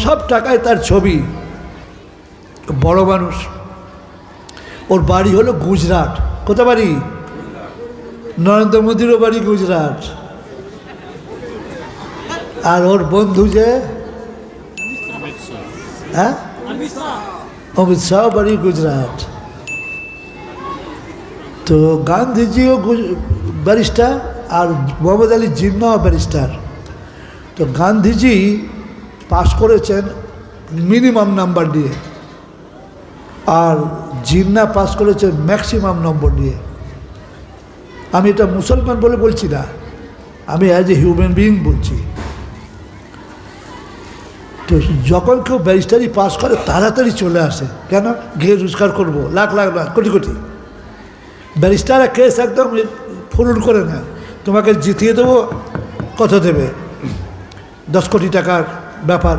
সব টাকায় তার ছবি, বড় মানুষ। ওর বাড়ি হলো গুজরাট। কোথায় বাড়ি? নরেন্দ্র মোদীরও বাড়ি গুজরাট। আর ওর বন্ধু যে হ্যাঁ অমিত শাহ বাড়ি গুজরাট। তো গান্ধীজিও ব্যারিস্টার আর মোহাম্মদ আলী জিন্নাও ব্যারিস্টার। তো গান্ধীজি পাশ করেছেন মিনিমাম নাম্বার দিয়ে, আর জিন্না পাস করেছেন ম্যাক্সিমাম নম্বর দিয়ে। আমি এটা মুসলমান বলে বলছি না, আমি অ্যাজ এ হিউম্যান বিইং বলছি। তো যখন কেউ ব্যারিস্টারি পাস করে তাড়াতাড়ি চলে আসে, কেন? গিয়ে রোজগার করবো, লাখ লাখ লাখ কোটি কোটি। ব্যারিস্টাররা কেস একদম ফুরুন করে না, তোমাকে জিতিয়ে দেবো, কত দেবে? 10 কোটি টাকার ব্যাপার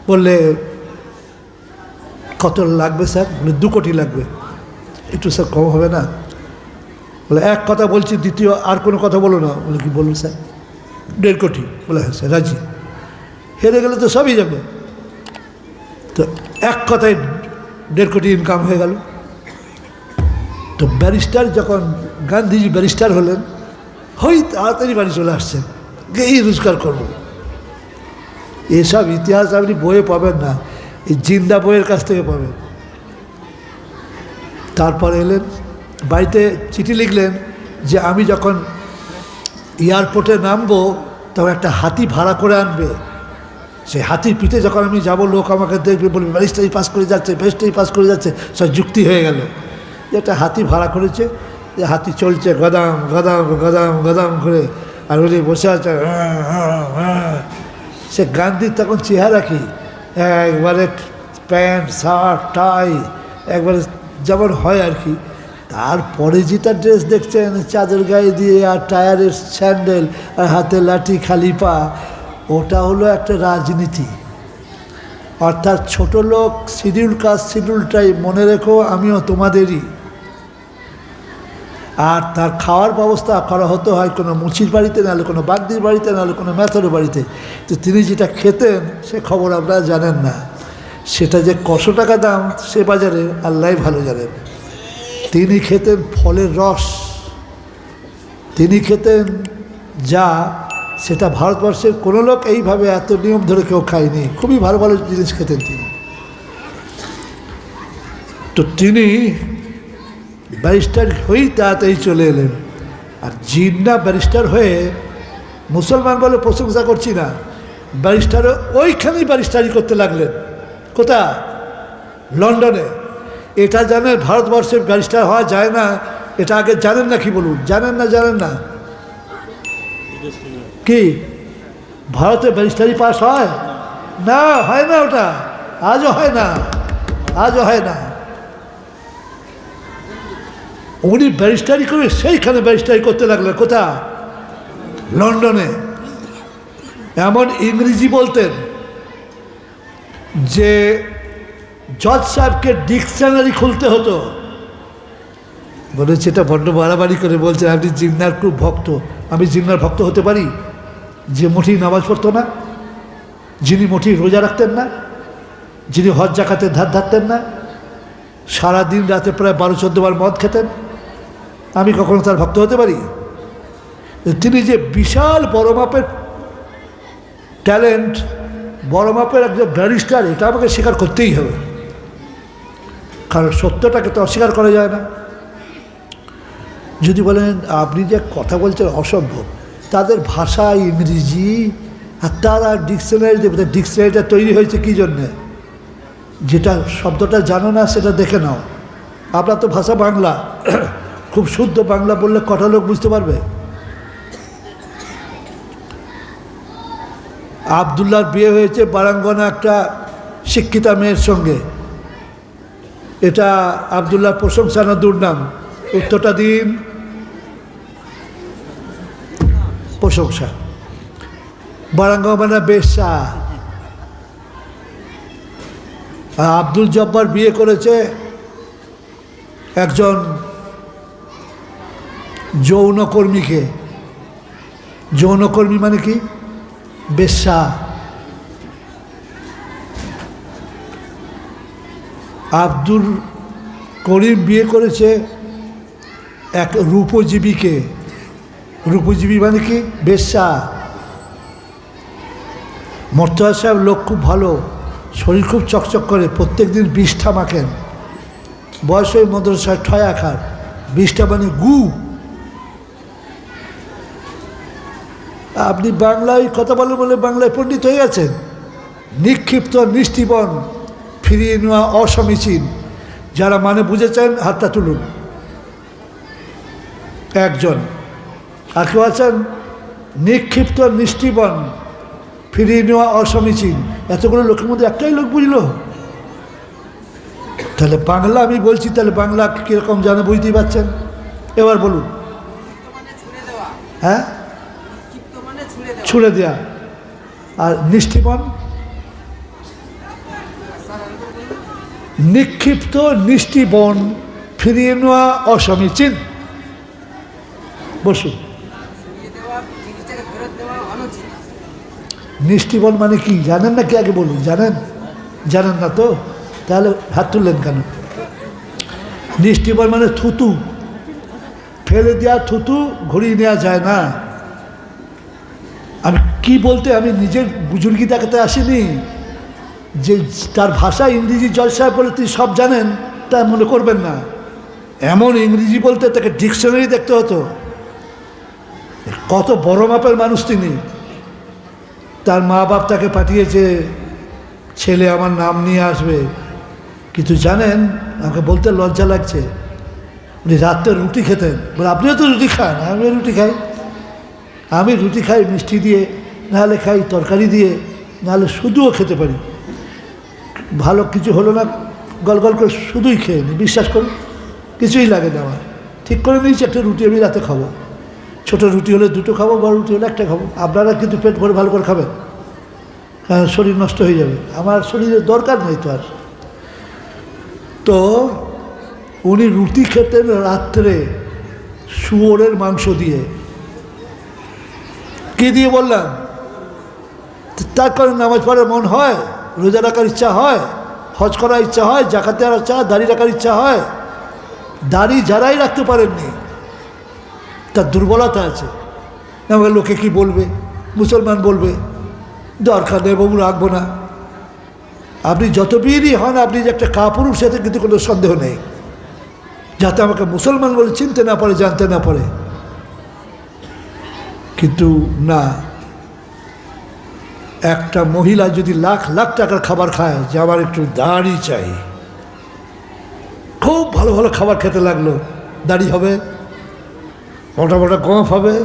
বললে কত লাগবে স্যার? বলে 2 কোটি লাগবে। একটু স্যার কম হবে না? বলে এক কথা বলছি, দ্বিতীয় আর কোনো কথা বলো না। বলে কি বলুন স্যার? 1.5 কোটি। বলে হ্যাঁ স্যার রাজি। হেরে গেলে তো সবই যাবে। তো এক কথায় 1.5 কোটি ইনকাম হয়ে গেল। তো ব্যারিস্টার যখন গান্ধীজি ব্যারিস্টার হলেন, তাড়াতাড়ি বাড়ি চলে আসছেন, গিয়েই রোজগার করবো। এসব ইতিহাস আপনি বইয়ে পাবেন না, এই জিন্দা বইয়ের কাছ থেকে পাবেন। তারপর এলেন বাড়িতে, চিঠি লিখলেন যে আমি যখন এয়ারপোর্টে নামবো তখন একটা হাতি ভাড়া করে আনবে। সেই হাতির পিঠে যখন আমি যাব, লোক আমাকে দেখবে, বলবে ব্যারিস্টারি পাস করে যাচ্ছে, ব্যারিস্টারি পাস করে যাচ্ছে। সব যুক্তি হয়ে গেল যে একটা হাতি ভাড়া করেছে, যে হাতি চলছে গদাম গদাম গদাম গদাম করে, আর উনি বসে আছে। সে গান্ধীর তখন চেহারা কি, একবারে প্যান্ট শার্ট টাই একবারে যেমন হয় আর কি। তারপরে যেটা ড্রেস দেখছেন, চাদর গায়ে দিয়ে আর টায়ারের স্যান্ডেল আর হাতে লাঠি, খালি পা, ওটা হলো একটা রাজনীতি। অর্থাৎ ছোট লোক, শিডিউল কাস্ট, শিডিউল ট্রাইব, মনে রেখো আমিও তোমাদেরই। আর তার খাওয়ার ব্যবস্থা করা হতে হয় কোনো মুচির বাড়িতে, নাহলে কোনো বাগদির বাড়িতে, নাহলে কোনো ম্যাথরের বাড়িতে। তো তিনি যেটা খেতেন সে খবর আপনারা জানেন না। সেটা যে কত টাকা দাম সে বাজারে আল্লাহ ভালো জানেন। তিনি খেতেন ফলের রস, তিনি খেতেন যা, সেটা ভারতবর্ষের কোনো লোক এইভাবে এত নিয়ম ধরে কেউ খায়নি। খুবই ভালো ভালো জিনিস খেতেন তিনি। তো তিনি ব্যারিস্টার হয়েই তাড়াতাড়ি চলে এলেন। আর জিন্না ব্যারিস্টার হয়ে, মুসলমান বলে প্রশংসা করছি না, ব্যারিস্টারও ওইখানেই ব্যারিস্টারি করতে লাগলেন। কোথা? লন্ডনে। এটা জানেন ভারতবর্ষে ব্যারিস্টার হওয়া যায় না, এটা আগে জানেন না? কি বলুন, জানেন না? জানেন না কি ভারতে ব্যারিস্টারি পাস হয় না? হয় না, ওটা আজও হয় না, আজও হয় না। উনি ব্যারিস্টারি করে সেইখানে ব্যারিস্টারি করতে লাগলেন। কোথা? লন্ডনে। এমন ইংরেজি বলতেন যে জজ সাহেবকে ডিকশনারি খুলতে হতো। বলেছে এটা বড্ড বাড়াবাড়ি করে বলছেন, আপনি জিন্নার খুব ভক্ত। আমি জিন্নার ভক্ত হতে পারি যে মোটেই নামাজ পড়তো না, যিনি মোটেই রোজা রাখতেন না, যিনি হজ জাকাতের ধার ধারতেন না, সারাদিন রাতে প্রায় 12-14 বার মদ খেতেন? আমি কখনো তার ভক্ত হতে পারি? তিনি যে বিশাল বড় মাপের ট্যালেন্ট, বড় মাপের একজন ব্যারিস্টার, এটা আমাকে স্বীকার করতেই হবে, কারণ সত্যটাকে তো অস্বীকার করা যায় না। যদি বলেন আপনি যে কথা বলছেন অসম্ভব, তাদের ভাষা ইংরেজি, আর তারা ডিকশনারি দেবে। ডিকশনারিটা তৈরি হয়েছে কী জন্যে? যেটা শব্দটা জানো না সেটা দেখে নাও। আপনার তো ভাষা বাংলা, খুব শুদ্ধ বাংলা বললে কটা লোক বুঝতে পারবে? আবদুল্লাহর বিয়ে হয়েছে বারাঙ্গনা একটা শিক্ষিতা মেয়ের সঙ্গে। এটা আবদুল্লাহর প্রশংসা না দুর্নাম? উত্তরটা দিন। প্রশংসা। বারাঙ্গনা বেশ্যা। আর আব্দুল জব্বার বিয়ে করেছে একজন যৌনকর্মীকে। যৌনকর্মী মানে কি? বেশ্যা। আব্দুল করিম বিয়ে করেছে এক রূপজীবীকে। রূপজীবী মানে কি? বেশ্যা। মোর্তজা সাহেব লোক খুব ভালো, শরীর খুব চকচক করে, প্রত্যেক দিন বিষ্ঠা মাখেন। বয়স ওই মাদ্রাসায় ঠয়া খার। বিষ্ঠা মানে গু। আপনি বাংলায় কথা বলে বলে বাংলায় পণ্ডিত হয়ে গেছেন। নিক্ষিপ্ত নিষ্ঠিবন, ফিরিয়ে নেওয়া অসমীচীন। যারা মানে বুঝেছেন হাতটা তুলুন। একজন। আর কেউ আছেন? নিক্ষিপ্ত নিষ্ঠিবন, ফিরিয়ে নেওয়া অসমীচীন। এতগুলো লোকের মধ্যে একটাই লোক বুঝলো? তাহলে বাংলা আমি বলছি, তাহলে বাংলা কীরকম জানে বুঝতেই পারছেন। এবার বলুন। হ্যাঁ, ছুড়ে দেয়া। আর নিষ্ঠিবন? নিক্ষিপ্ত নিষ্ঠিবন, ফিরিয়ে নেওয়া অসমীচীন। বসুন। নিষ্ঠিবন মানে কি জানেন না? কি আগে বলুন। জানেন? জানেন না তো তাহলে হাত তুললেন কেন? নিষ্ঠিবন মানে থুতু, ফেলে দেওয়া থুতু ঘুরিয়ে নেওয়া যায় না। আমি কি বলতে, আমি নিজের বুজুর্গি দেখাতে আসিনি। যে তার ভাষা ইংরেজি জলসায় বলে তিনি সব জানেন তা মনে করবেন না। এমন ইংরেজি বলতে তাকে ডিকশনারি দেখতে হতো। কত বড় মাপের মানুষ তিনি। তার মা বাপ তাকে পাঠিয়েছে, ছেলে আমার নাম নিয়ে আসবে। কিন্তু জানেন, আমাকে বলতে লজ্জা লাগছে, উনি রাত্রে রুটি খেতেন। বলে আপনিও তো রুটি খান। আমিও রুটি খাই। আমি রুটি খাই মিষ্টি দিয়ে, নাহলে খাই তরকারি দিয়ে, নাহলে শুধুও খেতে পারি। ভালো কিছু হলো না, গল গল করে শুধুই খেয়ে নিই। বিশ্বাস করুন, কিছুই লাগে না আমার। ঠিক করে নিয়েছি একটা রুটি আমি রাতে খাবো। ছোটো রুটি হলে দুটো খাবো, বড় রুটি হলে একটা খাবো। আপনারা কিন্তু পেট ভরে ভালো করে খাবেন, কারণ শরীর নষ্ট হয়ে যাবে। আমার শরীরের দরকার নেই তো আর। তো উনি রুটি খেতেন রাত্রে শুয়োরের মাংস দিয়ে। কি দিয়ে বললাম? তার কারণে নামাজ পড়ার মন হয়, রোজা রাখার ইচ্ছা হয়, হজ করার ইচ্ছা হয়, জাকাত দেওয়ার ইচ্ছা হয়, দাড়ি রাখার ইচ্ছা হয়। দাড়ি যারাই রাখতে পারেননি তার দুর্বলতা আছে। আমাকে লোকে কি বলবে, মুসলমান বলবে, দরকার নেই বাবু, রাখবো না। আপনি যত বীরই হন, আপনি যে একটা কাপুরুষ, সাথে কিন্তু কোনো সন্দেহ নেই। যাতে আমাকে মুসলমান বলে চিনতে না পারে, জানতে না পারে। কিন্তু না, একটা মহিলা যদি লাখ লাখ টাকার খাবার খায়, যে আমার একটু দাড়ি চাই, খুব ভালো ভালো খাবার খেতে লাগলো, দাড়ি হবে? মোটা মোটা গোঁফ হবে?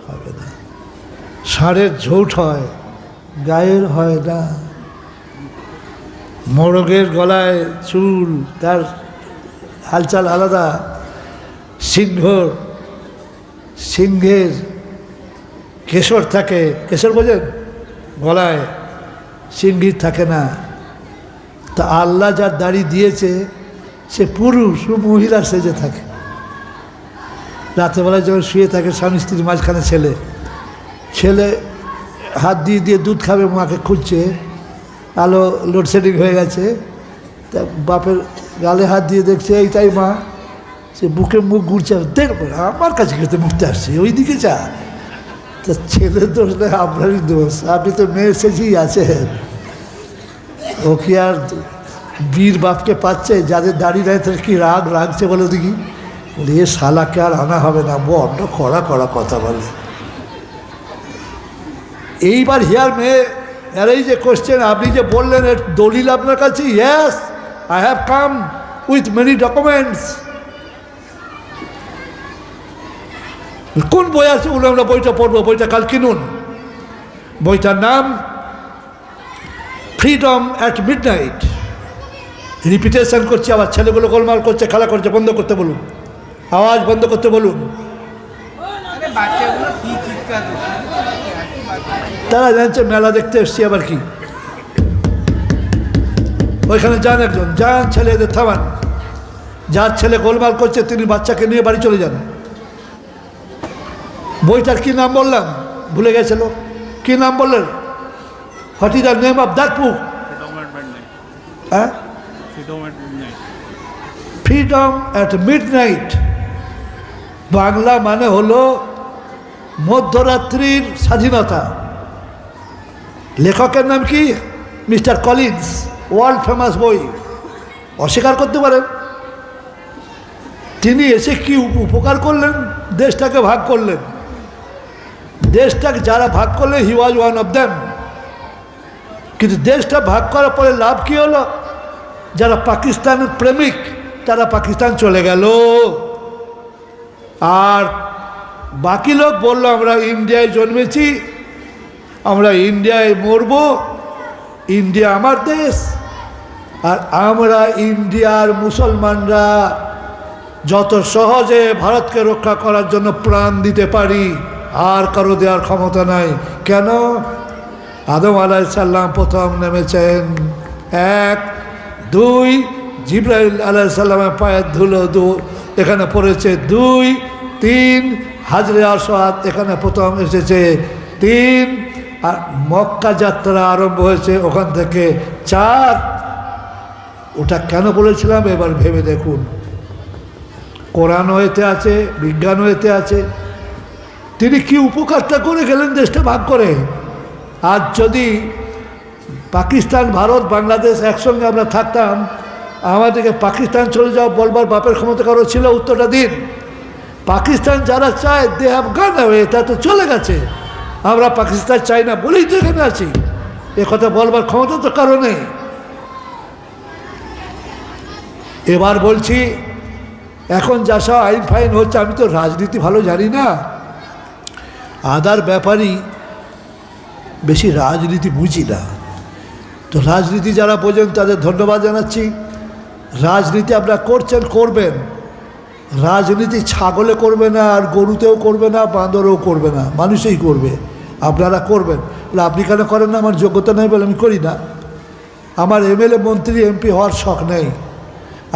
হবে না। ষাঁড়ের ঝোঁট হয়, গায়ের হয় না। মোরগের গলায় চুল, তার হালচাল আলাদা। সিংহের কেশর থাকে, কেশর বোঝেন? গলায়। সিংহীর থাকে না। তা আল্লাহ যার দাড়ি দিয়েছে সে পুরুষ ও মহিলার সেজে থাকে। রাত্রেবেলায় যখন শুয়ে থাকে, স্বামী স্ত্রীর মাঝখানে ছেলে হাত দিয়ে দিয়ে দুধ খাবে, মাকে খুঁজছে, আলো লোডশেডিং হয়ে গেছে। তা বাপের গালে হাত দিয়ে দেখছে, এইটাই মা। সে বুকে মুখ ঘুরছে, দেখবে আমার কাছে খেতে মুখতে আসছে, ওই দিকে যা। তা ছেলের দোষ নেই, আপনারই দোষ। আপনি তো মেয়ের সেজেই আছেন। ও কি আর বীর বাপকে পাচ্ছে? যাদের দাড়ি নেয় তাদের কি রাগ রাগছে বলে দেখি। বলে এ শালাকে আর আনা হবে না, বড্ড কড়া কড়া কথা বলে। এইবার হিয়ার মেয়ে, আর এই যে কোশ্চেন আপনি যে বললেন, এর দলিল আপনার কাছে? Yes, I have come with many documents. কোন বই আছে? বলে আমরা বইটা পড়বো। বইটা কাল কিনুন। বইটার নাম ফ্রিডম অ্যাট মিডনাইট। রিপিটেশন করছে, আবার ছেলেগুলো গোলমাল করছে, খেলা করছে, বন্ধ করতে বলুন, আওয়াজ বন্ধ করতে বলুন। তারা জানছে মেলা দেখতে এসছি, আবার কি? ওইখানে যান, একজন যান, ছেলেদের থামান। যার ছেলে গোলমাল করছে তিনি বাচ্চাকে নিয়ে বাড়ি চলে যান। বইটার কি নাম বললাম? ভুলে গেছিল। কি নাম বললেন? What is the name of that বুক? হ্যাঁ, ফ্রিডম অ্যাট মিডনাইট বাংলা মানে হলো মধ্যরাত্রির স্বাধীনতা। লেখকের নাম কি? মিস্টার কলিন্স, ওয়ার্ল্ড ফেমাস বই। অস্বীকার করতে পারেন? তিনি এসে কি উপকার করলেন? দেশটাকে ভাগ করলেন। দেশটাকে যারা ভাগ করলেন, হি ওয়াজ ওয়ান অফ দেম। কিন্তু দেশটা ভাগ করার পরে লাভ কি হলো? যারা পাকিস্তানের প্রেমিক তারা পাকিস্তান চলে গেল, আর বাকি লোক বলল আমরা ইন্ডিয়ায় জন্মেছি, আমরা ইন্ডিয়ায় মরব, ইন্ডিয়া আমার দেশ, আর আমরা ইন্ডিয়ার মুসলমানরা যত সহজে ভারতকে রক্ষা করার জন্য প্রাণ দিতে পারি, আর কারো দেওয়ার ক্ষমতা নাই। কেন? আদম আলাইহিস সালাম প্রথম নেমেছেন, 1, 2, জিবরাইল আলাইহিস সালামের পায়ের ধুলো এখানে পড়েছে, 2, 3, হাজরে আসওয়াদ এখানে প্রথম এসেছে, 3, আর মক্কা যাত্রা আরম্ভ হয়েছে ওখান থেকে, 4। ওটা কেন বলেছিলাম এবার ভেবে দেখুন। কোরআনও এতে আছে, বিজ্ঞানও এতে আছে। তিনি কি উপকারটা করে গেলেন দেশটা ভাগ করে? আজ যদি পাকিস্তান, ভারত, বাংলাদেশ একসঙ্গে আমরা থাকতাম, আমাদেরকে পাকিস্তান চলে যাওয়া বলবার বাপের ক্ষমতা কারো ছিল? উত্তরটা দিন। পাকিস্তান যারা চায় দে হ্যাভ গান অ্যাওয়ে, তা তো চলে গেছে। আমরা পাকিস্তান চাই না বলেই তো এখানে আছি। এ কথা বলবার ক্ষমতা তো কারো নেই। এবার বলছি, এখন যা সব আইন ফাইন হচ্ছে, আমি তো রাজনীতি ভালো জানি না, আদার ব্যাপারই বেশি রাজনীতি বুঝি না। তো রাজনীতি যারা বোঝেন তাদের ধন্যবাদ জানাচ্ছি। রাজনীতি আপনারা করছেন, করবেন। রাজনীতি ছাগলে করবে না, আর গরুতেও করবে না, বাঁদরেও করবে না, মানুষই করবে। আপনারা করবেন। বলে আপনি কেন করেন না? আমার যোগ্যতা নেই বলে আমি করি না। আমার এমএলএ, মন্ত্রী, এমপি হওয়ার শখ নেই।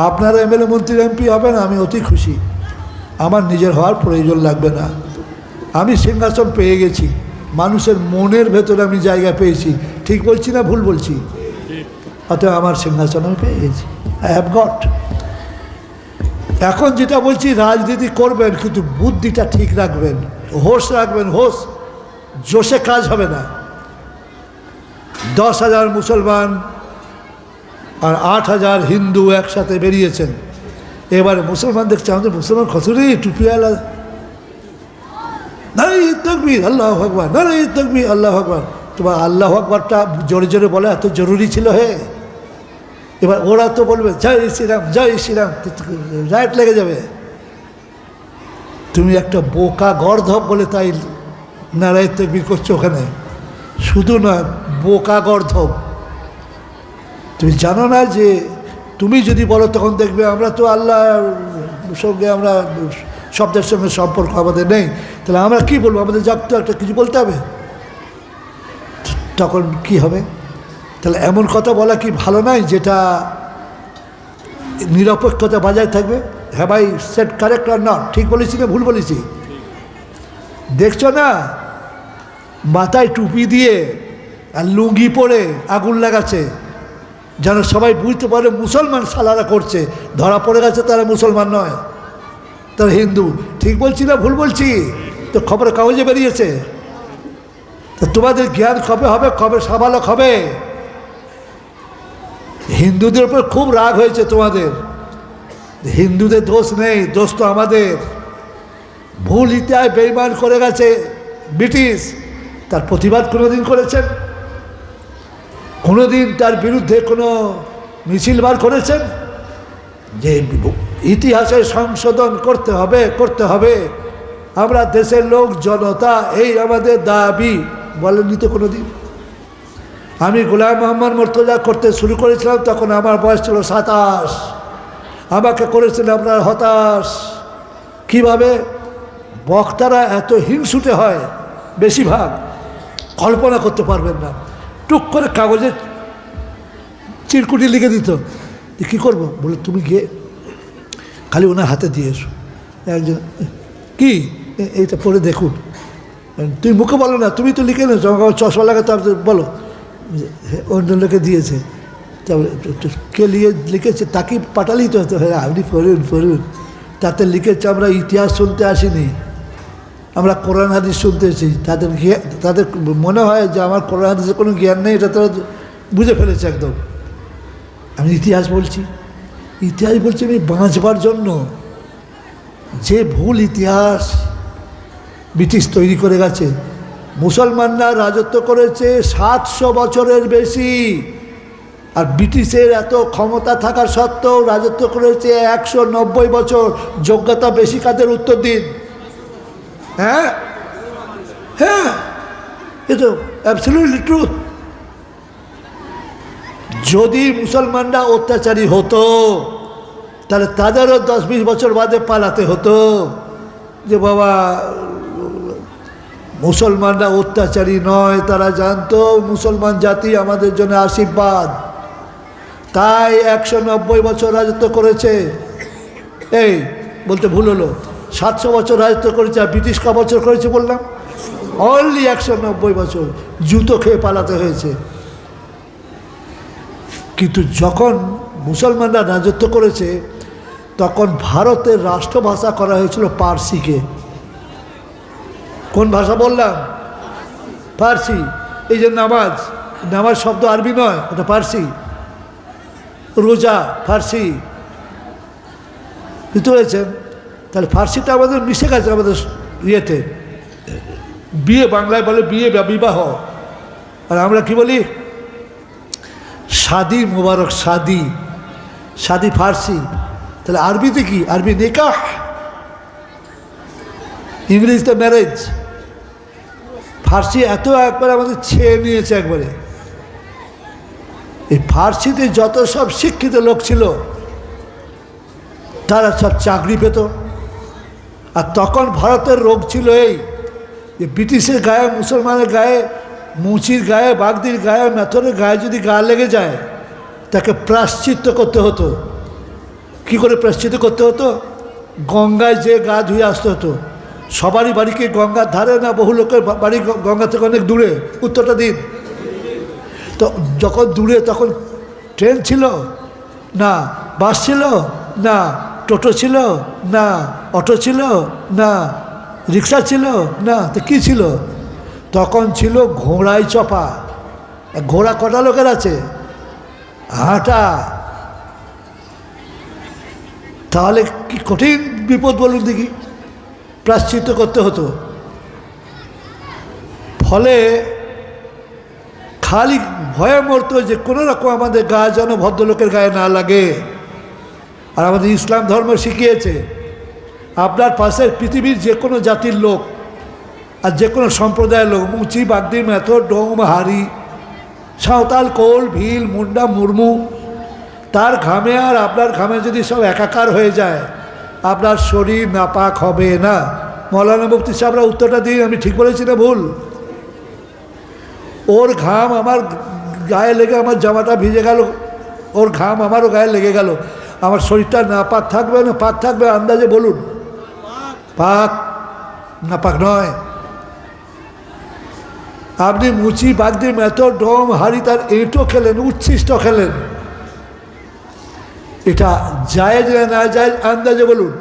আপনারা এমএলএ, মন্ত্রী, এমপি হবেন, আমি অতি খুশি। আমার নিজের হওয়ার প্রয়োজন লাগবে না। আমি সিংহাসন পেয়ে গেছি, মানুষের মনের ভেতরে আমি জায়গা পেয়েছি। ঠিক বলছি না ভুল বলছি? অতএব আমার সিংহাসন আমি পেয়ে গেছি, আই হ্যাভ গট। এখন যেটা বলছি, রাজনীতি করবেন কিন্তু বুদ্ধিটা ঠিক রাখবেন, হোশ রাখবেন। হোশ, জোশে কাজ হবে না। 10,000 মুসলমান আর 8,000 হিন্দু একসাথে বেরিয়েছেন। এবারে মুসলমান দেখছে আমাদের মুসলমান খসুরি টুপিওয়ালা, নারে তাকবীর আল্লাহু আকবার, নারে তাকবীর আল্লাহু আকবার। তোমার আল্লাহু আকবারটা জোরে জোরে বলা এত জরুরি ছিল? হে, এবার ওরা তো বলবে জয় শ্রীরাম, জয় শ্রীরাম, রাইট লেগে যাবে। তুমি একটা বোকা গর্ধব বলে তাই নারায় তাকবীর করছো ওখানে। শুধু না, বোকা গর্ধব। তুমি জানো না যে তুমি যদি বলো তখন দেখবে আমরা তো আল্লাহর সঙ্গে, আমরা শব্দের সঙ্গে সম্পর্ক আমাদের নেই, তাহলে আমরা কি বলবো? আমাদের যাক তো একটা কিছু বলতে হবে, তখন কি হবে? তাহলে এমন কথা বলা কি ভালো নয় যেটা নিরপেক্ষতা বজায় থাকবে? হ্যাঁ ভাই, সেট কারেক্ট আর নট, ঠিক বলেছি না ভুল বলেছি? দেখছো না, মাথায় টুপি দিয়ে আর লুঙ্গি পরে আগুন লাগাচ্ছে, যেন সবাই বুঝতে পারে মুসলমান সালারা করছে। ধরা পড়ে গেছে তারা মুসলমান নয়, তারা হিন্দু। ঠিক বলছি না ভুল বলছি? তো খবরের কাগজে বেরিয়েছে। তো তোমাদের জ্ঞান কবে হবে, কবে সাবালক হবে? হিন্দুদের উপর খুব রাগ হয়েছে তোমাদের। হিন্দুদের দোষ নেই, দোষ তো আমাদের। ভুল ইতিহাস বেইমান করে গেছে ব্রিটিশ, তার প্রতিবাদ কোনোদিন করেছেন? কোনোদিন তার বিরুদ্ধে কোনো মিছিল বার করেছেন? যে ইতিহাসের সংশোধন করতে হবে, করতে হবে, আমরা দেশের লোক, জনতা, এই আমাদের দাবি, বলেননি তো কোনোদিন। আমি গোলাম মোহাম্মদ মুর্তজা করতে শুরু করেছিলাম, তখন আমার বয়স ছিল 27। আমাকে করেছিলেন আপনার হতাশ। কিভাবে বক্তারা এত হিংসুটে হয়, বেশিরভাগ কল্পনা করতে পারবেন না। টুক করে কাগজে চিরকুটি লিখে দিত। কী করবো? বলে তুমি গিয়ে খালি ওনার হাতে দিয়ে এসো। একজন, কি এইটা পড়ে দেখুন। তুমি মুখে বলো না, তুমি তো লিখে নেছো, চশমা লাগাতে বলো। অন্য লোকে দিয়েছে, তারপরে কে লিখেছে তাকে পাঠালেই তো হতো, হ্যাঁ আপনি পড়ুন পড়ুন। তাতে লিখেছে আমরা ইতিহাস শুনতে আসিনি, আমরা কোরআন হাদিস শুনতে এসেছি। তাদের মনে হয় যে আমার কোরআন হাদিসের কোনো জ্ঞান নেই, এটা তারা বুঝে ফেলেছে একদম। আমি ইতিহাস বলছি আমি বাঁচবার জন্য। যে ভুল ইতিহাস ব্রিটিশ তৈরি করে গেছে, মুসলমানরা রাজত্ব করেছে 700 বছরের বেশি, আর ব্রিটিশের এত ক্ষমতা থাকা সত্ত্বেও রাজত্ব করেছে 190 বছর। যোগ্যতা বেশি কাদের? উত্তর দিন। হ্যাঁ হ্যাঁ, এ তো অ্যাবসলিউটলি ট্রুথ। যদি মুসলমানরা অত্যাচারী হতো তাহলে তাদেরও 10-20 বছর বাদে পালাতে হতো যে বাবা মুসলমানরা অত্যাচারী নয়, তারা জানতো মুসলমান জাতি আমাদের জন্য আশীর্বাদ, তাই 190 বছর রাজত্ব করেছে। এই বলতে ভুল হলো, 700 বছর রাজত্ব করেছে। আর ব্রিটিশ ক বছর করেছে বললাম? অনলি 190 বছর। জুতো খেয়ে পালাতে হয়েছে। কিন্তু যখন মুসলমানরা রাজত্ব করেছে তখন ভারতের রাষ্ট্রভাষা করা হয়েছিল পার্সিকে। কোন ভাষা বললাম? পার্সি। এই যে নামাজ শব্দ আরবি নয়, ওটা পার্সি। রোজা ফার্সি, বুঝতে পেরেছেন? তাহলে ফার্সিটা আমাদের মিশে গেছে আমাদের ইয়েতে। বিয়ে বাংলায় বলে বিয়ে বা বিবাহ, আর আমরা কি বলি? শাদি মুবারক, শাদি ফার্সি। তাহলে আরবিতে কি? আরবি নিকাহ, ইংরেজিতে ম্যারেজ। ফার্সি এত একবারে আমাদের ছেয়ে নিয়েছে একবারে। এই ফার্সিতে যত সব শিক্ষিত লোক ছিল তারা সব চাকরি পেত। আর তখন ভারতের রোগ ছিল এই যে ব্রিটিশের গায়ে, মুসলমানের গায়ে, মুচির গায়ে, বাগদির গায়ে, মেথরের গায়ে যদি গা লেগে যায় তাকে প্রায়শ্চিত্ত করতে হতো। কি করে প্রায়শ্চিত্ত করতে হতো? গঙ্গায় যে গা ধুয়ে আসতে হতো। সবারই বাড়িকে গঙ্গার ধারে না, বহু লোকের বাড়ি গঙ্গা থেকে অনেক দূরে? উত্তরটা দিন। তো যখন দূরে তখন ট্রেন ছিল না, বাস ছিল না, টোটো ছিল না, অটো ছিল না, রিক্সা ছিল না, তো কী ছিল? তখন ছিল ঘোড়ায় চপা। ঘোড়া কটা লোকের আছে? হাঁটা। তাহলে কি কঠিন বিপদ বলুন দেখি। প্রায়শ্চিত্ত করতে হতো। ফলে খালি ভয়ে মরতো যে কোনো রকম আমাদের গায়ে যেন ভদ্রলোকের গায়ে না লাগে। আর আমাদের ইসলাম ধর্ম শিখিয়েছে আপনার পাশের পৃথিবীর যে কোনো জাতির লোক আর যে কোনো সম্প্রদায়ের লোক, মুচি, বাগদি, মেথর, ডোম, হারি, সাঁওতাল, কোল, ভিল, মুন্ডা, মুর্মু, তার ঘামে আর আপনার ঘামে যদি সব একাকার হয়ে যায় আপনার শরীর নাপাক হবে না। মৌলানা মুফতি সাহেবরা উত্তরটা দিন, আমি ঠিক বলেছি না ভুল? ওর ঘাম আমার গায়ে লেগে আমার জামাটা ভিজে গেল, ওর ঘাম আমারও গায়ে লেগে গেল, আমার শরীরটা নাপাক থাকবে না পাক থাকবে? আন্দাজে বলুন। পাক না পাক নয়? আপনি মুচি, বাগদি, মেথর, ডোম, হাড়ি তার এঁটো খেলেন, উচ্ছিষ্ট খেলেন, এটা জায়েজ না জায়েজ? আন্দাজে বলুন।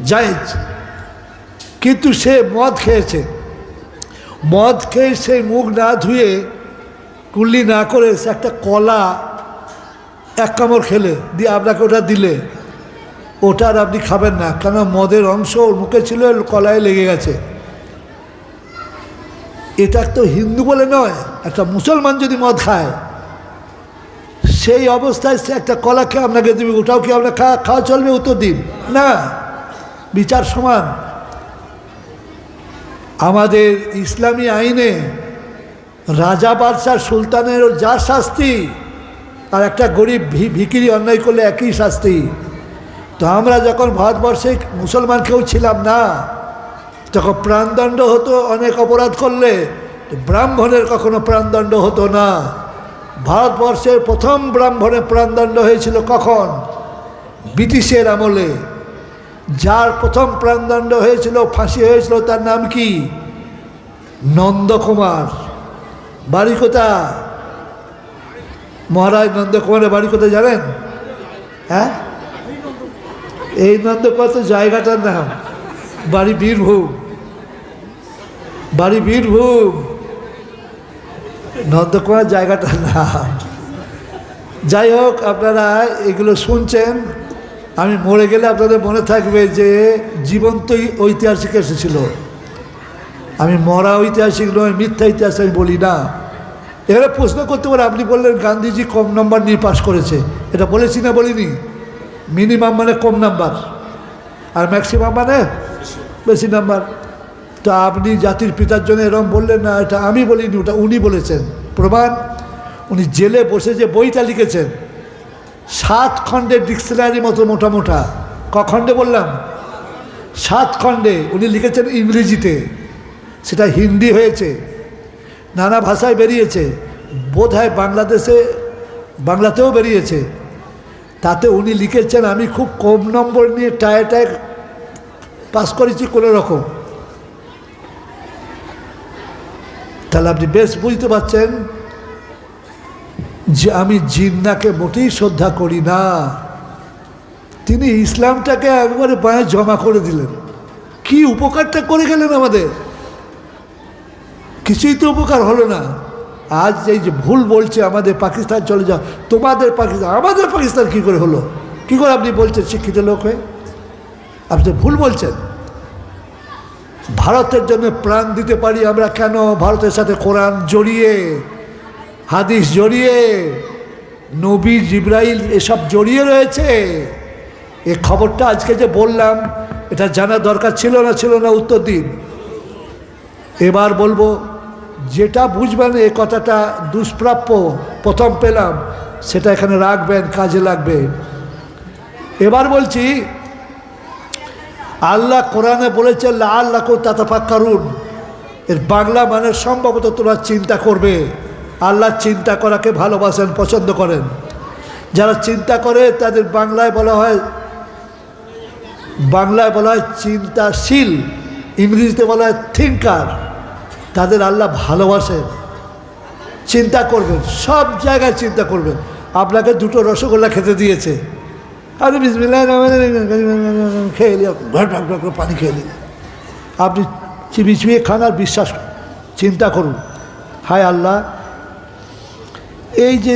জায়েজ। কিন্তু সে মদ খেয়েছে, মদ খেয়ে সে মুখ না ধুয়ে, কুল্লি না করে সে একটা কলা এক কামড় খেলে দিয়ে আপনাকে ওটা দিলে, ওটার আপনি খাবেন না, কেন মদের অংশ ওর মুখে ছিল, কলায় লেগে গেছে। এটা তো হিন্দু বলে নয়, একটা মুসলমান যদি মদ খায় সেই অবস্থায় সে একটা কলা খেয়ে আপনাকে দেবে, ওটাও কি আপনার খাওয়া চলবে? উত্তর দিন। না, বিচার সমান। আমাদের ইসলামী আইনে রাজা, বাদশাহ, সুলতানের যা শাস্তি, আর একটা গরিব ভিখিরি অন্যায় করলে একই শাস্তি। তো আমরা যখন ভারতবর্ষে মুসলমান কেউ ছিলাম না, তখন প্রাণদণ্ড হতো অনেক অপরাধ করলে, ব্রাহ্মণের কখনো প্রাণদণ্ড হতো না। ভারতবর্ষের প্রথম ব্রাহ্মণের প্রাণদণ্ড হয়েছিল কখন? ব্রিটিশের আমলে। যার প্রথম প্রাণদণ্ড হয়েছিল, ফাঁসি হয়েছিল, তার নাম কি? নন্দকুমার। বাড়ি কোথা? মহারাজ নন্দকুমারের বাড়ি কোথায় জানেন? হ্যাঁ, এই নন্দকুমার তো জায়গাটার নাম, বাড়ি বীরভূম, বাড়ি বীরভূম, নন্দকুমার জায়গাটার নাম। যাই হোক, আপনারা এগুলো শুনছেন, আমি মরে গেলে আপনাদের মনে থাকবে যে জীবন্তই ঐতিহাসিক এসেছিল। আমি মরা ঐতিহাসিক নয়, মিথ্যা ইতিহাস আমি বলি না। এবারে প্রশ্ন করতে পারে, আপনি বললেন গান্ধীজি কম নম্বর নিয়ে পাশ করেছে, এটা বলেছি না বলিনি? মিনিমাম মানে কম নাম্বার, আর ম্যাক্সিমাম মানে বেশি নাম্বার। তো আপনি জাতির পিতার জন্য এরকম বললেন না, এটা আমি বলিনি, ওটা উনি বলেছেন। প্রমাণ, উনি জেলে বসে যে বইটা লিখেছেন 7 খণ্ডের ডিকশনারি মতো মোটা মোটা। ক খণ্ডে বললাম? 7 খণ্ডে উনি লিখেছেন ইংরেজিতে, সেটা হিন্দি হয়েছে, নানা ভাষায় বেরিয়েছে, বোধহয় বাংলাতেও বেরিয়েছে। তাতে উনি লিখেছেন আমি খুব কম নম্বর নিয়ে টায় পাস করেছি কোনো রকম। তাহলে আপনি বেশ বুঝতে পারছেন যে আমি জিন্নাকে মোটেই শ্রদ্ধা করি না। তিনি ইসলামটাকে একবারে পায়ে জমা করে দিলেন। কি উপকারটা করে গেলেন আমাদের? কিছুই তো উপকার হলো না। আজ এই যে ভুল বলছে আমাদের পাকিস্তান চলে যাও, তোমাদের পাকিস্তান, আমাদের পাকিস্তান কী করে হলো? কী করে আপনি বলছেন শিক্ষিত লোক হয়ে? আপনি তো ভুল বলছেন। ভারতের জন্য প্রাণ দিতে পারি আমরা কেন? ভারতের সাথে কোরআন জড়িয়ে, হাদিস জড়িয়ে, নবী জিবরাইল এসব জড়িয়ে রয়েছে। এ খবরটা আজকে যে বললাম, এটা জানা দরকার ছিল না? উত্তর দিন। এবার বলবো, যেটা বুঝবেন এই কথাটা দুষ্প্রাপ্য, প্রথম পেলাম, সেটা এখানে রাখবেন, কাজে লাগবে। এবার বলছি, আল্লাহ কোরআনে বলেছে লাআল্লাকুম তাতাফাক্কারুন, এর বাংলা মানে সম্ভবত তোমরা চিন্তা করবে। আল্লাহ চিন্তা করাকে ভালোবাসেন, পছন্দ করেন। যারা চিন্তা করে তাদের বাংলায় বলা হয় চিন্তাশীল, ইংরেজিতে বলা হয় থিঙ্কার। তাদের আল্লাহ ভালোবাসেন। চিন্তা করবেন, সব জায়গায় চিন্তা করবেন। আপনাকে 2টো রসগোল্লা খেতে দিয়েছে, আপনি বিসমিল্লাহ খেয়ে নিয়ে পানি খেয়ে নিন, আপনি চিবিয়ে খান আর বিশ্বাস চিন্তা করুন, হায় আল্লাহ, এই যে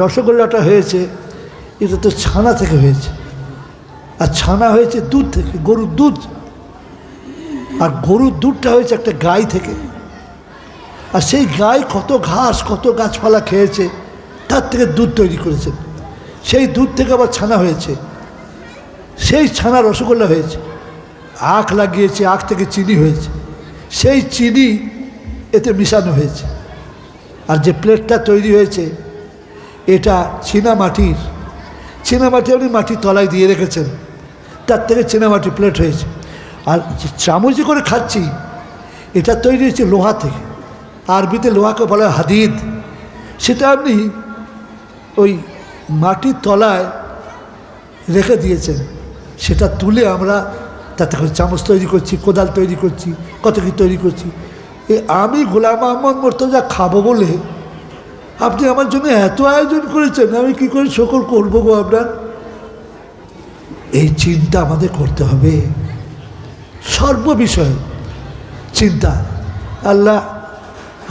রসগোল্লাটা হয়েছে এটা তো ছানা থেকে হয়েছে, আর ছানা হয়েছে দুধ থেকে, গরুর দুধ, আর গরুর দুধটা হয়েছে একটা গাই থেকে। আর সেই গাই কত ঘাস, কত গাছপালা খেয়েছে, তার থেকে দুধ তৈরি করেছেন। সেই দুধ থেকে আবার ছানা হয়েছে, সেই ছানা রসগোল্লা হয়েছে। আখ লাগিয়েছে, আখ থেকে চিনি হয়েছে, সেই চিনি এতে মিশানো হয়েছে। আর যে প্লেটটা তৈরি হয়েছে এটা চীনামাটি আপনি মাটির তলায় দিয়ে রেখেছেন, তার থেকে চীনামাটি প্লেট হয়েছে। আর যে চামচে করে খাচ্ছি এটা তৈরি হয়েছে লোহা থেকে, আরবিতে লোহাকে বলা হয় হাদিদ। সেটা আপনি ওই মাটির তলায় রেখে দিয়েছেন, সেটা তুলে আমরা তাতে করে চামচ তৈরি করছি, কোদাল তৈরি করছি, কত কি তৈরি করছি। আমি গোলাম আহমদ মোর্তজা খাবো বলে আপনি আমার জন্য এত আয়োজন করেছেন, আমি কি করে শুকর করবো গো আপনার? এই চিন্তা আমাদের করতে হবে, সর্ববিষয়ে চিন্তা। আল্লাহ,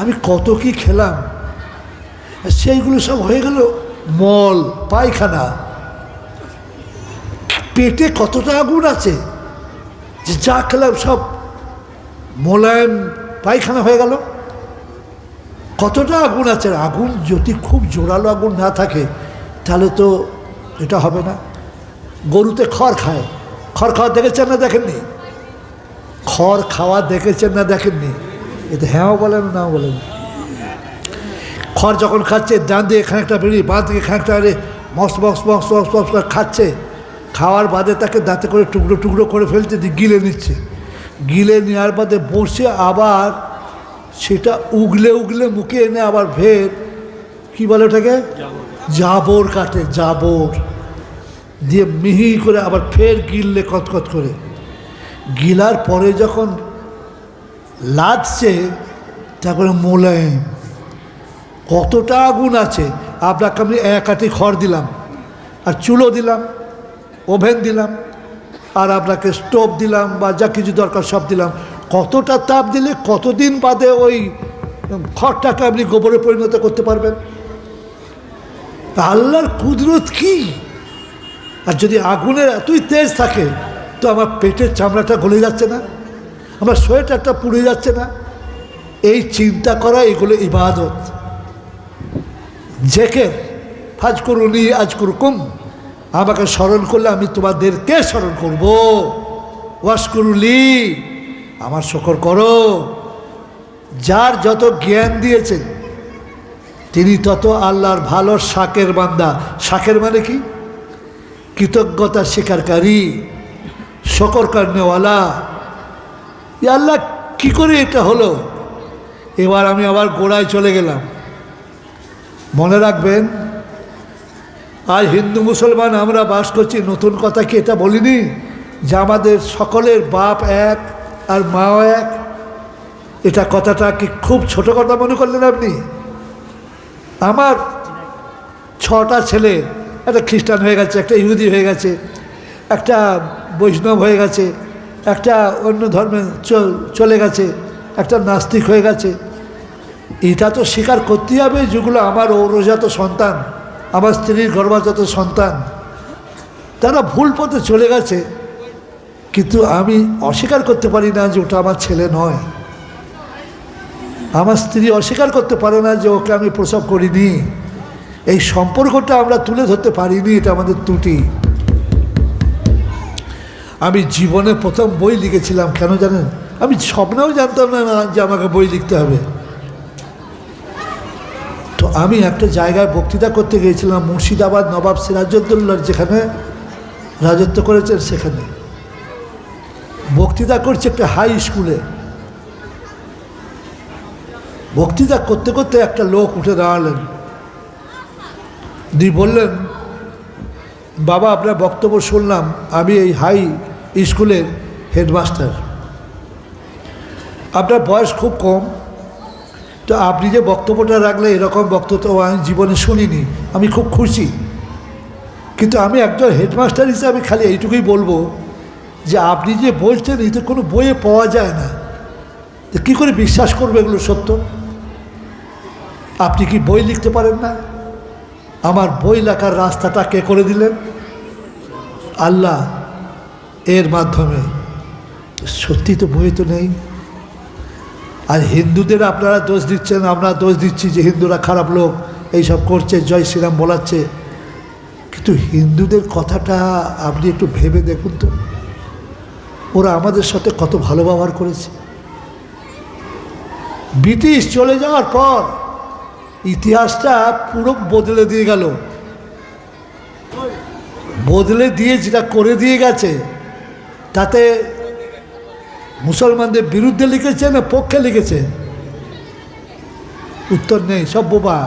আমি কত কি খেলাম, সেইগুলো সব হয়ে গেল মল, পায়খানা। পেটে কতটা আগুন আছে যে যা খেলাম সব মোলায়েম পায়খানা হয়ে গেল। কতটা আগুন আছে। আগুন যদি খুব জোরালো আগুন না থাকে তাহলে তো এটা হবে না। গরুতে খড় খায়, খড় খাওয়া দেখেছেন না দেখেননি? খড় খাওয়া দেখেছেন না দেখেননি? এতে হ্যাঁ বলেন না বলেন। খড় যখন খাচ্ছে, ডান দিকে খানিকটা বেরিয়ে, বাঁ দিকে খানিকটা মস্ত মস্ত মস্ত মস্ত মস্ত করে খাচ্ছে। খাওয়ার বাদে তাকে দাঁতে করে টুকরো টুকরো করে ফেলতে গিলে নিচ্ছে। গিলে নেওয়ার বাদে বসে আবার সেটা উগলে উগলে মুখে এনে আবার ফের কী বলে ওটাকে, জাবর কাটে, জাবর দিয়ে মিহি করে আবার ফের গিললে কতকত করে। গিলার পরে যখন লাদছে তারপরে মোলায়েম, কতটা আগুন আছে। আপনাকে আমি এক আঁটি খড় দিলাম, আর চুলো দিলাম, ওভেন দিলাম, আর আপনাকে স্টোভ দিলাম বা যা কিছু দরকার সব দিলাম, কতটা তাপ দিলে কতদিন বাদে ওই খড়টাকে আপনি গোবরে পরিণত করতে পারবেন? আল্লাহর কুদরত কি! আর যদি আগুনের এতই তেজ থাকে তো আমার পেটের চামড়াটা গলে যাচ্ছে না, আমার সোয়েটারটা পুড়ে যাচ্ছে না? এই চিন্তা করা, এগুলো ইবাদত। জেকের ফাজ করুনি আজ করুকুম, আমাকে স্মরণ করলে আমি তোমাদেরকে স্মরণ করব। ওয়াশ করুলি, আমার শকর করো। যার যত জ্ঞান দিয়েছেন তিনি তত আল্লাহর ভালো শাকের বান্দা। শাকের মানে কি? কৃতজ্ঞতা স্বীকারকারী, শকর করনেওয়ালা। আল্লাহ কি করে এটা হলো? এবার আমি আবার গোড়ায় চলে গেলাম। মনে রাখবেন, আজ হিন্দু মুসলমান আমরা বাস করছি, নতুন কথা কি এটা বলিনি যে আমাদের সকলের বাপ এক আর মাও এক? এটা কথাটা কি খুব ছোট কথা মনে করলেন আপনি? আমার 6টা ছেলে, একটা খ্রিস্টান হয়ে গেছে, একটা ইহুদি হয়ে গেছে, একটা বৈষ্ণব হয়ে গেছে, একটা অন্য ধর্মে চলে গেছে, একটা নাস্তিক হয়ে গেছে। এটা তো স্বীকার করতেই হবে যেগুলো আমার ঔরজাত সন্তান, আমার স্ত্রীর গর্ভজাত সন্তান, তারা ভুল পথে চলে গেছে। কিন্তু আমি অস্বীকার করতে পারি না যে ওটা আমার ছেলে নয়। আমার স্ত্রী অস্বীকার করতে পারে না যে ওকে আমি প্রসব করিনি। এই সম্পর্কটা আমরা তুলে ধরতে পারিনি, এটা আমাদের ত্রুটি। আমি জীবনে প্রথম বই লিখেছিলাম, কেন জানেন? আমি স্বপ্নেও জানতাম না যে আমাকে বই লিখতে হবে। তো আমি একটা জায়গায় বক্তৃতা করতে গিয়েছিলাম, মুর্শিদাবাদ, নবাব সিরাজউদ্দৌলার যেখানে রাজত্ব করেছেন সেখানে বক্তৃতা করছে একটা হাই স্কুলে। বক্তৃতা করতে করতে একটা লোক উঠে দাঁড়ালেন, দিয়ে বললেন, বাবা আপনার বক্তব্য শুনলাম, আমি এই হাই স্কুলের হেডমাস্টার, আপনার বয়স খুব কম, তো আপনি যে বক্তব্যটা রাখলে এরকম বক্তব্য আমি জীবনে শুনিনি, আমি খুব খুশি। কিন্তু আমি একজন হেডমাস্টার হিসেবে আমি খালি এইটুকুই বলবো যে আপনি যে বলছেন এই তো কোনো বইয়ে পাওয়া যায় না, তো কী করে বিশ্বাস করবে এগুলো সত্য? আপনি কি বই লিখতে পারেন না? আমার বই লেখার রাস্তাটা কে করে দিলেন? আল্লাহ, এর মাধ্যমে। সত্যি তো বই তো নেই। আর হিন্দুদের আপনারা দোষ দিচ্ছেন, আমরা দোষ দিচ্ছি যে হিন্দুরা খারাপ লোক, এইসব করছে, জয় শ্রীরাম বলাচ্ছে। কিন্তু হিন্দুদের কথাটা আপনি একটু ভেবে দেখুন তো, ওরা আমাদের সাথে কত ভালো ব্যবহার করেছে। ব্রিটিশ চলে যাওয়ার পর ইতিহাসটা পুরো বদলে দিয়ে গেল। বদলে দিয়ে যেটা করে দিয়ে গেছে, তাতে মুসলমানদের বিরুদ্ধে লিখেছে না পক্ষে লিখেছে? উত্তর নেই, সব বোবা।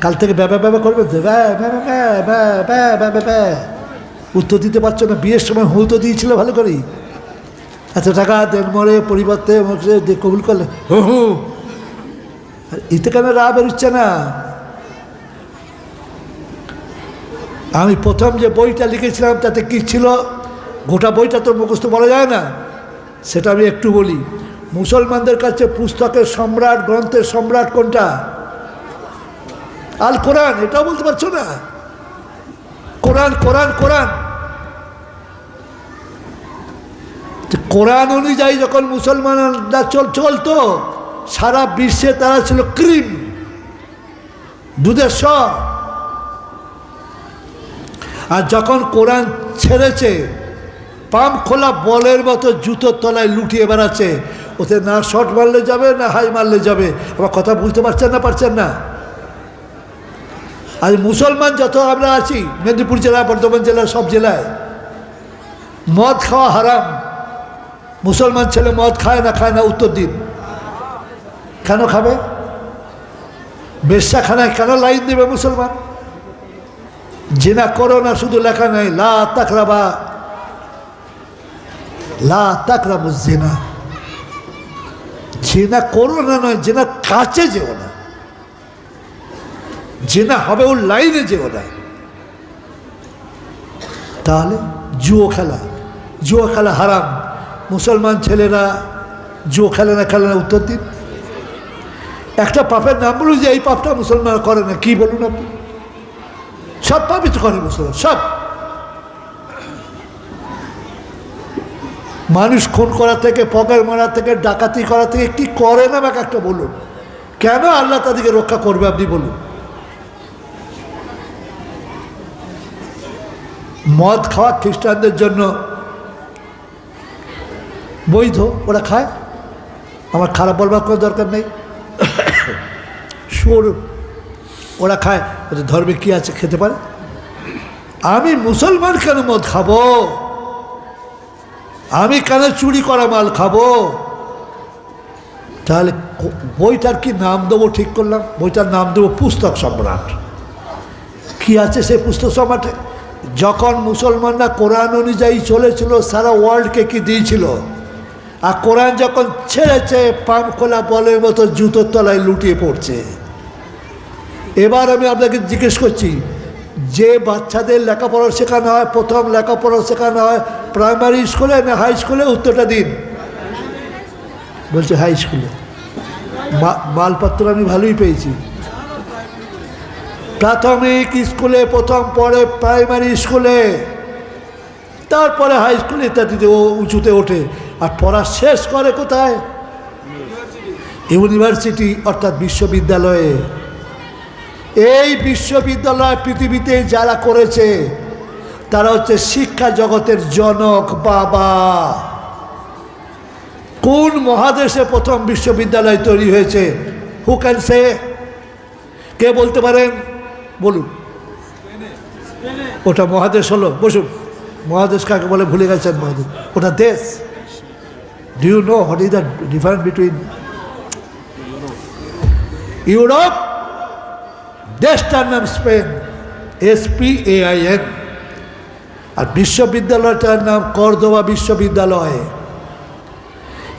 কাল থেকে ব্যবা ব্যবা করবে তো, উত্তর দিতে পারছো না। বিয়ের সময় হু তো দিয়েছিল ভালো করেই, এত টাকা দেন মরে পরিবর্তে কবুল করলে হু হু, এতে কেন রা বেরোচ্ছে না? আমি প্রথম যে বইটা লিখেছিলাম তাতে কি ছিল, গোটা বইটা তো মুখস্থ বলা যায় না, সেটা আমি একটু বলি। মুসলমানদের কাছে পুস্তকের সম্রাট, গ্রন্থের সম্রাট কোনটা? আল কোরআন। এটাও বলতে পারছো না? কোরআন কোরআন কোরআন। কোরআন অনুযায়ী যখন মুসলমানরা চলতো, সারা বিশ্বে তারা ছিল ক্রিম, দুধের স্বর। আর যখন কোরআন ছেড়েছে, পাম খোলা বলের মতো জুতোর তলায় লুটিয়ে বেড়াচ্ছে। ওতে না শর্ট মারলে যাবে না হাই মারলে যাবে। আমার কথা বুঝতে পারছেন না? পারছেন না? আজ মুসলমান যত আমরা আছি, মেদিনীপুর জেলা, বর্ধমান জেলা, সব জেলায় মদ খাওয়া হারাম। মুসলমান ছেলে মদ খায় না? উত্তর দিন। কেন খাবে? বেশ্যাখানায় কেন লাইন দেবে মুসলমান? জিনা করো না শুধু লেখা নেই, লা তাকরাবু জিনা। জিনা করো না নয়, জিনা কাছে যেও না। জেনা হবে ওর লাইনে যেও না। তাহলে জুয়ো খেলা হারাম, মুসলমান ছেলেরা জুয়ো খেলে না, উত্তর দিন। একটা পাপের নাম বলুন যে এই পাপটা মুসলমান করে না, কি বলুন আপনি? সব পাপই তো করে মুসলমান, সব। মানুষ খুন করা থেকে, পকেট মারা থেকে, ডাকাতি করা থেকে কি করে না আমাকে একটা বলুন। কেন আল্লাহ তাদেরকে রক্ষা করবে আপনি বলুন? মদ খাওয়া খ্রিস্টানদের জন্য বৈধ, ওরা খায়, আমার খারাপ বলবার কোনো দরকার নেই। সুর ওরা খায়, ওদের ধর্মে কী আছে, খেতে পারে। আমি মুসলমান কেন মদ খাবো? আমি কেন চুরি করা মাল খাবো? তাহলে বইটার কি নাম দেবো ঠিক করলাম? বইটার নাম দেবো পুস্তক সম্রাট। কি আছে সেই পুস্তক সম্রাটে? যখন মুসলমানরা কোরআন অনুযায়ী চলেছিল, সারা ওয়ার্ল্ডকে কি দিয়েছিল, আর কোরআন যখন ছেড়েছে পাম খোলা বলের মতো জুতোর তলায় লুটিয়ে পড়ছে। এবার আমি আপনাকে জিজ্ঞেস করছি, যে বাচ্চাদের লেখাপড়া শেখানো হয়, প্রথম লেখাপড়া শেখানো হয় প্রাইমারি স্কুলে না হাই স্কুলে? উত্তরটা দিন। বলছে হাই স্কুলে। মালপত্র আমি ভালোই পেয়েছি। প্রাথমিক স্কুলে প্রথম পড়ে, প্রাইমারি স্কুলে, তারপরে হাই স্কুলে ইত্যাদিতে ও উঁচুতে ওঠে। আর পড়া শেষ করে কোথায়? ইউনিভার্সিটি, অর্থাৎ বিশ্ববিদ্যালয়ে। এই বিশ্ববিদ্যালয় পৃথিবীতে যারা করেছে তারা হচ্ছে শিক্ষা জগতের জনক বাবা। কোন মহাদেশে প্রথম বিশ্ববিদ্যালয় তৈরি হয়েছে? Who can say? কে বলতে পারেন? বলুন। ওটা মহাদেশ হলো? বসুন। মহাদেশ কাকে বলে ভুলে গেছেন? মহাদেশ ওটা দেশ। Do you know what is the difference between Europe? দেশটার নাম স্পেন, SPAIN, আর বিশ্ববিদ্যালয়টার নাম কর্দোবা বিশ্ববিদ্যালয়।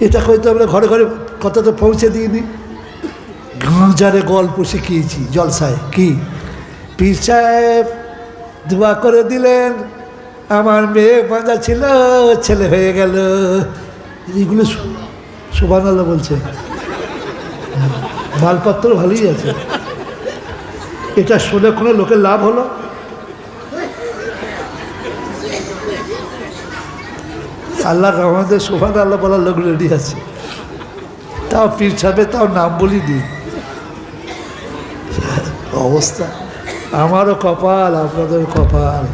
এটা হয়তো আমরা ঘরে ঘরে কথা তো পৌঁছে দিইনি। গাঁজারে গল্প শিখিয়েছি জলসায়। কি পীর সাহেব দোয়া করে দিলেন, আমার মেয়ে বাঁধা ছিল, ছেলে হয়ে গেল। এগুলো সুবহানাল্লাহ বলছে। মালপত্র ভালোই আছে। এটা শুনে কোনো লোকের লাভ হলো? আল্লাহর রহমতে সুবহানাল্লাহ বলার লোক রেডি আছে। তাও পীর সাহেবের তাও নাম বলি দি। অবস্থা আমারও কপাল, আপনাদের কপাল।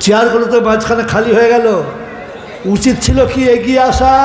চেয়ারগুলো তো মাঝখানে খালি হয়ে গেল। উচিত ছিল কি এগিয়ে আসা।